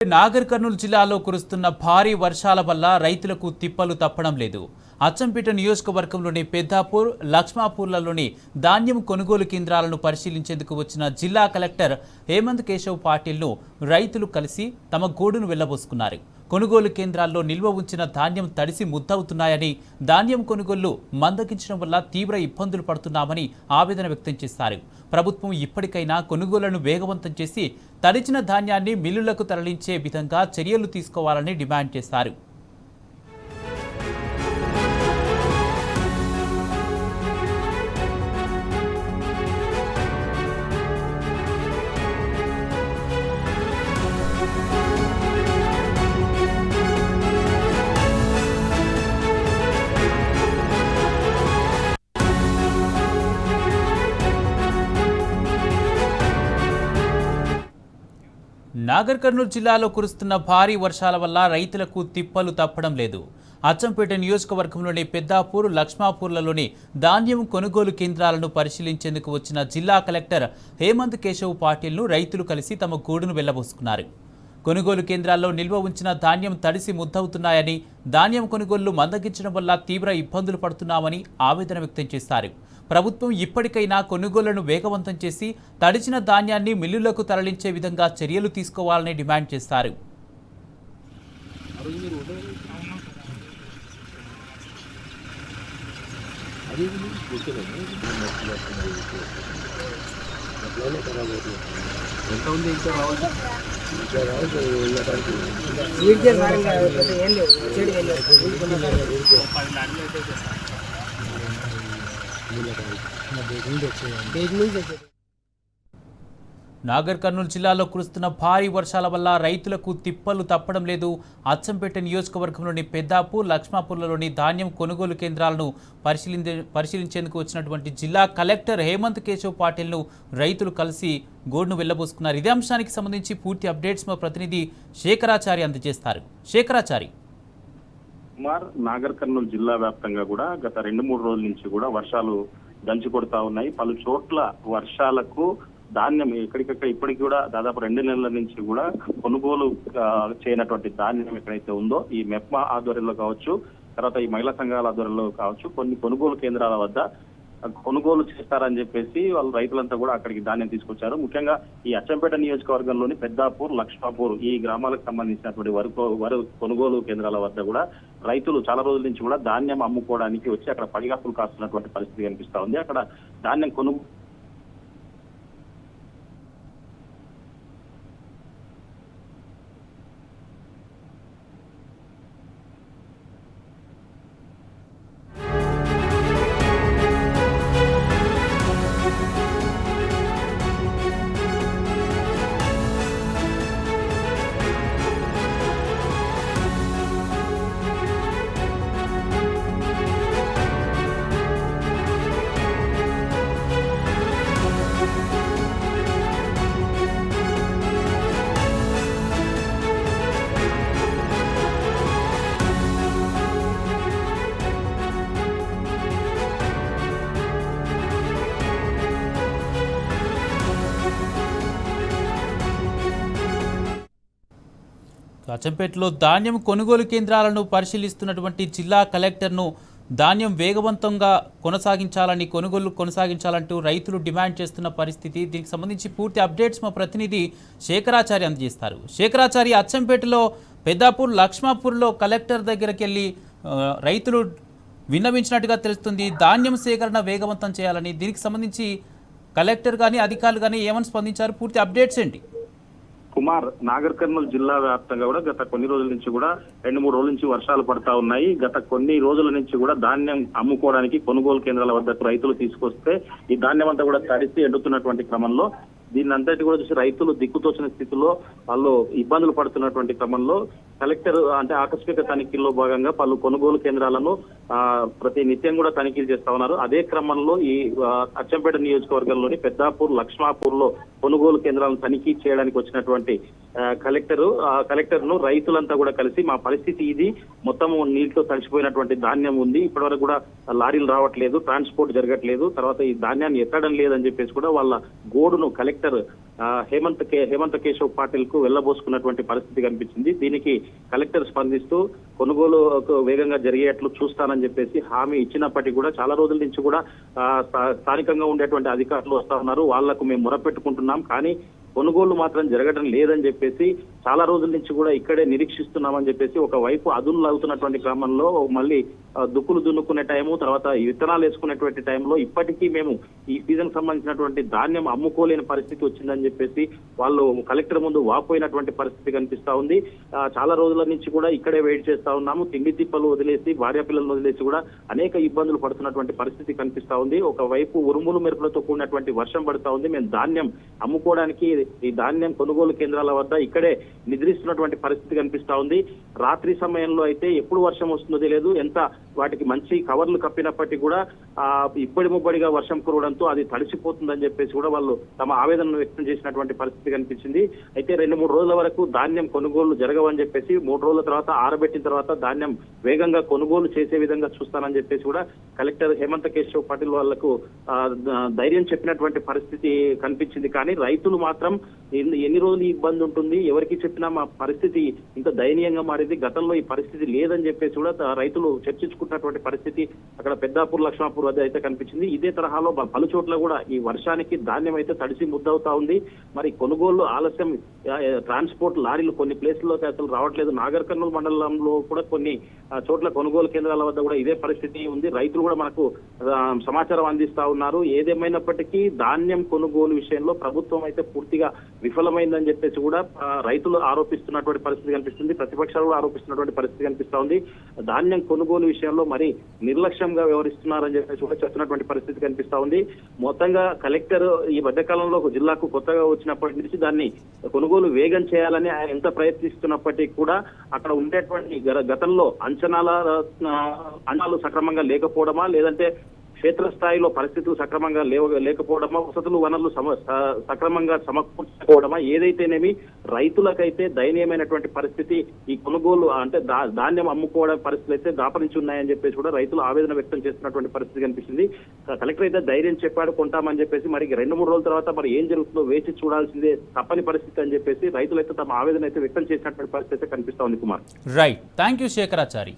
నాగర్ కర్నూలు జిల్లాలో కురుస్తున్న భారీ వర్షాల వల్ల రైతులకు తిప్పలు తప్పడం లేదు. అచ్చంపేట నియోజకవర్గంలోని పెద్దాపూర్, లక్ష్మాపూర్లలోని ధాన్యం కొనుగోలు కేంద్రాలను పరిశీలించేందుకు వచ్చిన జిల్లా కలెక్టర్ హేమంత్ కేశవ్ పాటిల్ను రైతులు కలిసి తమ గోడును వెళ్లబోసుకున్నారు. కొనుగోలు కేంద్రాల్లో నిల్వ ఉంచిన ధాన్యం తడిసి ముద్దవుతున్నాయని, ధాన్యం కొనుగోళ్లు మందగించడం వల్ల తీవ్ర ఇబ్బందులు పడుతున్నామని ఆవేదన వ్యక్తం చేశారు. ప్రభుత్వం ఇప్పటికైనా కొనుగోళ్లను వేగవంతం చేసి తడిచిన ధాన్యాన్ని మిల్లులకు తరలించే విధంగా చర్యలు తీసుకోవాలని డిమాండ్ చేశారు. నాగర్ కర్నూలు జిల్లాలో కురుస్తున్న భారీ వర్షాల వల్ల రైతులకు తిప్పలు తప్పడం లేదు. అచ్చంపేట నియోజకవర్గంలోని పెద్దాపూర్, లక్ష్మాపూర్లలోని ధాన్యం కొనుగోలు కేంద్రాలను పరిశీలించేందుకు వచ్చిన జిల్లా కలెక్టర్ హేమంత్ కేశవ్ పాటిల్ను రైతులు కలిసి తమ గూడును వెళ్లబోసుకున్నారు. కొనుగోలు కేంద్రాల్లో నిల్వ ఉంచిన ధాన్యం తడిసి ముద్దవుతున్నాయని, ధాన్యం కొనుగోళ్లు మందగించడం వల్ల తీవ్ర ఇబ్బందులు పడుతున్నామని ఆవేదన వ్యక్తం చేశారు. ప్రభుత్వం ఇప్పటికైనా కొనుగోళ్లను వేగవంతం చేసి తడిచిన ధాన్యాన్ని మిల్లులకు తరలించే విధంగా చర్యలు తీసుకోవాలని డిమాండ్ చేశారు. నాగర్ కర్నూలు జిల్లాలో కురుస్తున్న భారీ వర్షాల వల్ల రైతులకు తిప్పలు తప్పడం లేదు. అచ్చంపేట నియోజకవర్గంలోని పెద్దాపూర్, లక్ష్మాపూర్లలోని ధాన్యం కొనుగోలు కేంద్రాలను పరిశీలించేందుకు వచ్చినటువంటి జిల్లా కలెక్టర్ హేమంత్ కేశవ్ పాటిల్ను రైతులు కలిసి గోడును వెళ్లబోసుకున్నారు. ఇదే అంశానికి సంబంధించి పూర్తి అప్డేట్స్ మా ప్రతినిధి శేఖరాచారి అందజేస్తారు. శేఖరాచారి. నాగర్ కర్నూలు జిల్లా వ్యాప్తంగా కూడా గత 2-3 రోజుల నుంచి కూడా వర్షాలు దంచి కొడతా ఉన్నాయి. పలు చోట్ల వర్షాలకు ధాన్యం ఎక్కడికక్కడ ఇప్పటికి కూడా దాదాపు 2 నెలల నుంచి కూడా కొనుగోలు చేయనటువంటి ధాన్యం ఎక్కడైతే ఉందో ఈ మెప్మా ఆధ్వర్యంలో కావచ్చు, తర్వాత ఈ మహిళా సంఘాల ఆధ్వర్యంలో కావచ్చు, కొన్ని కొనుగోలు కేంద్రాల వద్ద కొనుగోలు చేస్తారని చెప్పేసి వాళ్ళు రైతులంతా కూడా అక్కడికి ధాన్యం తీసుకొచ్చారు. ముఖ్యంగా ఈ అచ్చంపేట నియోజకవర్గంలోని పెద్దాపూర్, లక్ష్మాపూర్ ఈ గ్రామాలకు సంబంధించినటువంటి వరి కొనుగోలు కేంద్రాల వద్ద కూడా రైతులు చాలా రోజుల నుంచి కూడా ధాన్యం అమ్ముకోవడానికి వచ్చి అక్కడ పడిగాపులు కాస్తున్నటువంటి పరిస్థితి కనిపిస్తా ఉంది. అక్కడ ధాన్యం కొనుగోలు అచ్చంపేటలో ధాన్యం కొనుగోలు కేంద్రాలను పరిశీలిస్తున్నటువంటి జిల్లా కలెక్టర్ను ధాన్యం వేగవంతంగా కొనుగోలు కొనసాగించాలంటూ రైతులు డిమాండ్ చేస్తున్న పరిస్థితి. దీనికి సంబంధించి పూర్తి అప్డేట్స్ మా ప్రతినిధి శేఖరాచారి అందజేస్తారు. శేఖరాచారి, అచ్చంపేటలో పెద్దాపూర్, లక్ష్మాపూర్లో కలెక్టర్ దగ్గరికి వెళ్ళి రైతులు విన్నవించినట్టుగా తెలుస్తుంది. ధాన్యం సేకరణ వేగవంతం చేయాలని, దీనికి సంబంధించి కలెక్టర్ కానీ అధికారులు కానీ ఏమని స్పందించారు? పూర్తి అప్డేట్స్ ఏంటి? నాగర్ కర్నూలు జిల్లా వ్యాప్తంగా కూడా గత కొన్ని రోజుల నుంచి కూడా 2-3 రోజుల నుంచి వర్షాలు పడతా ఉన్నాయి. గత కొన్ని రోజుల నుంచి కూడా ధాన్యం అమ్ముకోవడానికి కొనుగోలు కేంద్రాల వద్దకు రైతులు తీసుకొస్తే ఈ ధాన్యం అంతా కూడా తడిసి ఎండుతున్నటువంటి క్రమంలో దీన్ని అంతటి కూడా చూసి రైతులు దిక్కుతోచిన స్థితిలో వాళ్ళు ఇబ్బందులు పడుతున్నటువంటి క్రమంలో కలెక్టర్ అంటే ఆకస్మిక తనిఖీల్లో భాగంగా పలు కొనుగోలు కేంద్రాలను ప్రతి నిత్యం కూడా తనిఖీలు చేస్తా ఉన్నారు. అదే క్రమంలో ఈ అచ్చంపేట నియోజకవర్గంలోని పెద్దాపూర్, లక్ష్మాపూర్ లో కొనుగోలు కేంద్రాలను తనిఖీ చేయడానికి వచ్చినటువంటి కలెక్టర్ ను రైతులంతా కూడా కలిసి మా పరిస్థితి ఇది, మొత్తం నీటితో తడిచిపోయినటువంటి ధాన్యం ఉంది, ఇప్పటివరకు కూడా లారీలు రావట్లేదు, ట్రాన్స్పోర్ట్ జరగట్లేదు, తర్వాత ఈ ధాన్యాన్ని ఎత్తడం లేదని చెప్పేసి కూడా వాళ్ళ గోడును కలెక్టర్ హేమంత్ కేశవ్ పాటిల్ కు వెళ్లబోసుకున్నటువంటి పరిస్థితి కనిపించింది. దీనికి కలెక్టర్ స్పందిస్తూ కొనుగోలు వేగంగా జరిగేట్లు చూస్తానని చెప్పేసి హామీ ఇచ్చినప్పటికీ కూడా చాలా రోజుల నుంచి కూడా స్థానికంగా ఉండేటువంటి అధికారులు వస్తా ఉన్నారు, వాళ్లకు మేము మొరపెట్టుకుంటున్నాం, కానీ కొనుగోలు మాత్రం జరగడం లేదని చెప్పేసి చాలా రోజుల నుంచి కూడా ఇక్కడే నిరీక్షిస్తున్నామని చెప్పేసి ఒకవైపు అదునులు అవుతున్నటువంటి క్రమంలో మళ్ళీ దుక్కులు దున్నుకునే టైము, తర్వాత విత్తనాలు వేసుకునేటువంటి టైంలో ఇప్పటికీ మేము ఈ సీజన్ సంబంధించినటువంటి ధాన్యం అమ్ముకోలేని పరిస్థితి వచ్చిందని చెప్పేసి వాళ్ళు కలెక్టర్ ముందు వాపోయినటువంటి పరిస్థితి కనిపిస్తా ఉంది. చాలా రోజుల నుంచి కూడా ఇక్కడే వెయిట్ చేస్తా ఉన్నాము, తిండి తిప్పలు వదిలేసి భార్య పిల్లలను వదిలేసి కూడా అనేక ఇబ్బందులు పడుతున్నటువంటి పరిస్థితి కనిపిస్తా ఉంది. ఒకవైపు ఉరుములు మెరుపులతో కూడినటువంటి వర్షం పడుతా ఉంది, మేము ధాన్యం అమ్ముకోవడానికి ఈ ధాన్యం కొనుగోలు కేంద్రాల వద్ద ఇక్కడే నిద్రిస్తున్నటువంటి పరిస్థితి కనిపిస్తా ఉంది. రాత్రి సమయంలో అయితే ఎప్పుడు వర్షం వస్తుందో తెలియదు, ఎంత వాటికి మంచి కవర్లు కప్పినప్పటికీ కూడా ఇప్పటి ముప్పడిగా వర్షం కురవడంతో అది తడిసిపోతుందని చెప్పేసి కూడా వాళ్ళు తమ ఆవేదనను వ్యక్తం చేసినటువంటి పరిస్థితి కనిపించింది. అయితే 2-3 రోజుల వరకు ధాన్యం కొనుగోలు జరగవని చెప్పేసి 3 రోజుల తర్వాత ఆరబెట్టిన తర్వాత ధాన్యం వేగంగా కొనుగోలు చేసే విధంగా చూస్తానని చెప్పేసి కూడా కలెక్టర్ హేమంత్ కేశవ్ పాటిల్ వాళ్లకు ధైర్యం చెప్పినటువంటి పరిస్థితి కనిపించింది. కానీ రైతులు మాత్రం ఎన్ని రోజులు ఇబ్బంది ఉంటుంది, ఎవరికి చెప్పినా మా పరిస్థితి ఇంత దయనీయంగా మారింది, గతంలో ఈ పరిస్థితి లేదని చెప్పేసి కూడా రైతులు చర్చించుకుంటున్నటువంటి పరిస్థితి అక్కడ పెద్దాపూర్ లక్ష్మాపూర్ వద్ద అయితే కనిపించింది. ఇదే తరహాలో పలు చోట్ల కూడా ఈ వర్షానికి ధాన్యం అయితే తడిసి ముద్దవుతా ఉంది. మరి కొనుగోలు ఆలస్యం, ట్రాన్స్పోర్ట్ లారీలు కొన్ని ప్లేసుల్లోకి అసలు రావట్లేదు. నాగర్ కర్నూలు మండలంలో కూడా కొన్ని చోట్ల కొనుగోలు కేంద్రాల వద్ద కూడా ఇదే పరిస్థితి ఉంది. రైతులు కూడా మనకు సమాచారం అందిస్తా ఉన్నారు. ఏదేమైనప్పటికీ ధాన్యం కొనుగోలు విషయంలో ప్రభుత్వం అయితే పూర్తిగా విఫలమైందని చెప్పేసి కూడా రైతులు ఆరోపిస్తున్నటువంటి పరిస్థితి కనిపిస్తుంది, ప్రతిపక్షాలు కూడా ఆరోపిస్తున్నటువంటి పరిస్థితి కనిపిస్తా ఉంది. ధాన్యం కొనుగోలు విషయంలో మరి నిర్లక్ష్యంగా వ్యవహరిస్తున్నారని చెప్పేసి కూడా చెప్తున్నటువంటి పరిస్థితి కనిపిస్తా ఉంది. మొత్తంగా కలెక్టర్ ఈ మధ్యకాలంలో జిల్లాకు కొత్తగా వచ్చినప్పటి నుంచి దాన్ని కొనుగోలు వేగం చేయాలని ఆయన ఎంత ప్రయత్నిస్తున్నప్పటికీ కూడా అక్కడ ఉండేటువంటి గతంలో అంచనాలు సక్రమంగా లేకపోవడమా, లేదంటే క్షేత్రస్థాయిలో పరిస్థితులు సక్రమంగా లేకపోవడమా, వసతులు వనరులు సక్రమంగా సమకూర్చుకోవడమా, ఏదైతేనేమి రైతులకైతే దయనీయమైనటువంటి పరిస్థితి, ఈ కొనుగోలు అంటే ధాన్యం అమ్ముకోవడం పరిస్థితులు అయితే దాపరించి ఉన్నాయని చెప్పేసి కూడా రైతులు ఆవేదన వ్యక్తం చేస్తున్నటువంటి పరిస్థితి కనిపిస్తుంది. కలెక్టర్ అయితే ధైర్యం చెప్పాడు, కొంటామని చెప్పేసి మరి 2-3 రోజుల తర్వాత మరి ఏం జరుగుతుందో వేచి చూడాల్సిందే తప్పని పరిస్థితి అని చెప్పేసి రైతులైతే తమ ఆవేదన అయితే వ్యక్తం చేసినటువంటి పరిస్థితి అయితే కనిపిస్తా ఉంది. Kumar, right, thank you Shekharachari.